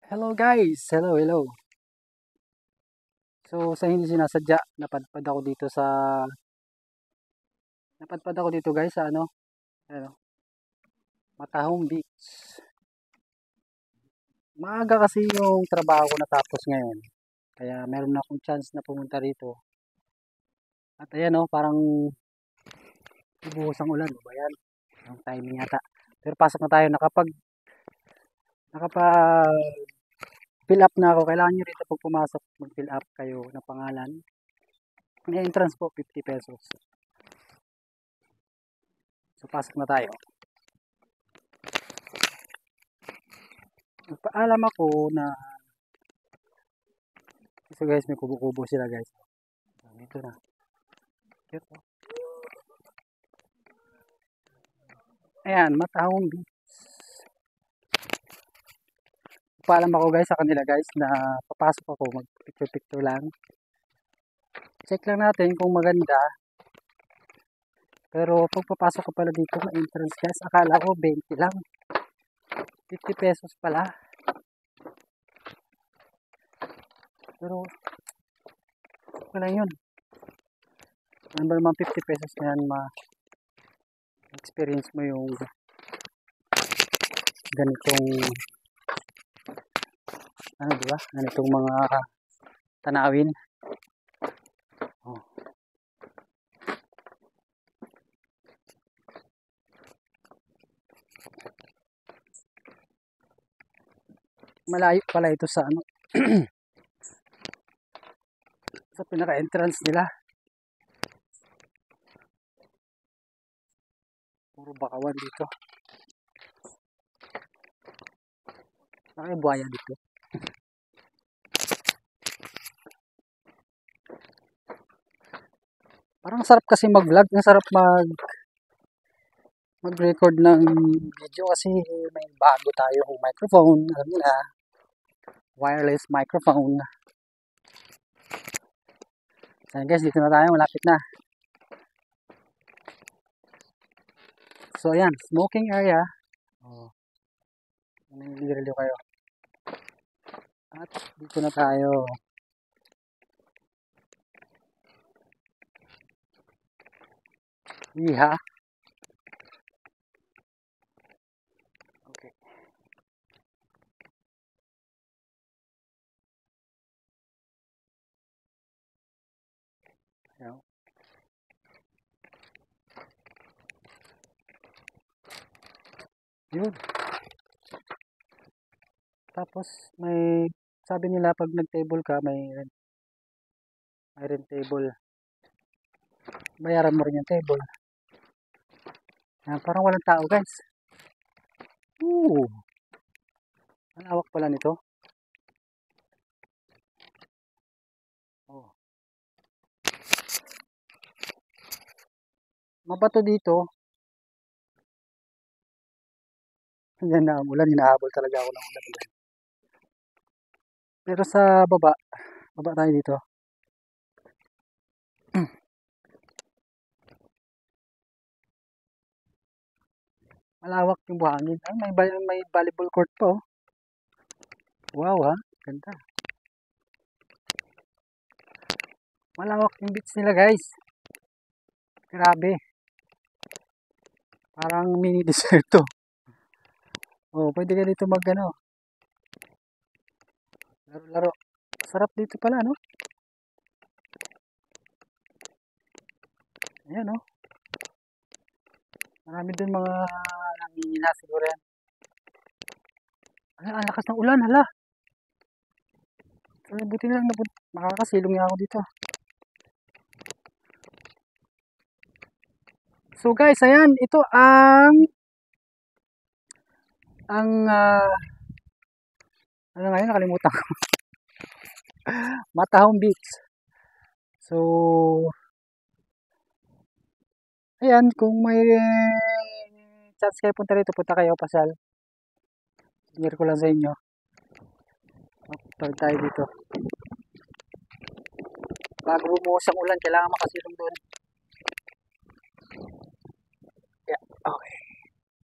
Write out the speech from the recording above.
Hello guys! Hello. So sa hindi sinasadya, napadpad ako dito guys sa ano, Matahong Beach. Maaga kasi yung trabaho ko natapos ngayon. Kaya meron na akong chance na pumunta rito. At ayan parang bubuhos ang ulan. Ba yan? Ang timing yata. Pero pasok na tayo. Nakapag fill up na ako. Kailangan nyo rito pag pumasok mag-fill up kayo ng pangalan. May entrance po, 50 pesos. So pasok na tayo. Nagpaalam ako na so guys, may kubo-kubo sila guys. Dito na. Cute. Ayan, Matahong Beach. Nagpaalam ako guys sa kanila guys na papasok ako, mag-picture lang. Check lang natin kung maganda. Pero pag papasok ko pala dito na entrance guys, akala ko 20 lang. 50 pesos pala. Pero wala yun. Ano ba naman 50 pesos na yan ma-experience mo yung ganitong diba? Ganitong mga tanawin. Malayo pala ito sa sa pinaka-entrance nila. Puro bakawan dito. May buhaya dito. Parang sarap kasi mag-vlog. Ang sarap mag-record ng video kasi may bago tayo microphone. Alam niyo na. Wireless microphone. So guys, dito na tayo. Malapit na. So ayan, smoking area. Nililiw kayo. At dito na tayo. Iha. Okay. Ayan. Yun. Tapos may sabi nila pag nag-table ka may rent table. Bayaran mo rin yung table. Parang walang tao guys. Ang awak pala nito. Mabato dito. Yan na ulan. Hinahabol talaga ako ng ulan. Pero sa baba tayo dito. Malawak yung buhangin. Ay, may volleyball court pa oh. Wow ha, ganda. Malawak yung beach nila guys. Grabe. Parang mini deserto. Pwede ka dito laro-laro. Sarap dito pala no. Ayan marami dun mga nangingina siguro yan. Ang lakas ng ulan, hala. So, buti na lang makakasilong niya ako dito. So guys, ayan, ito ano ngayon, nakalimutan ko. Matahong Beach. So, ayan, kung may chance kayo punta rito, punta kayo, pasal. Share ko lang sa inyo. Tawag tayo dito. Bago bumuhos ang ulan, kailangan makasilong doon. Yeah, okay.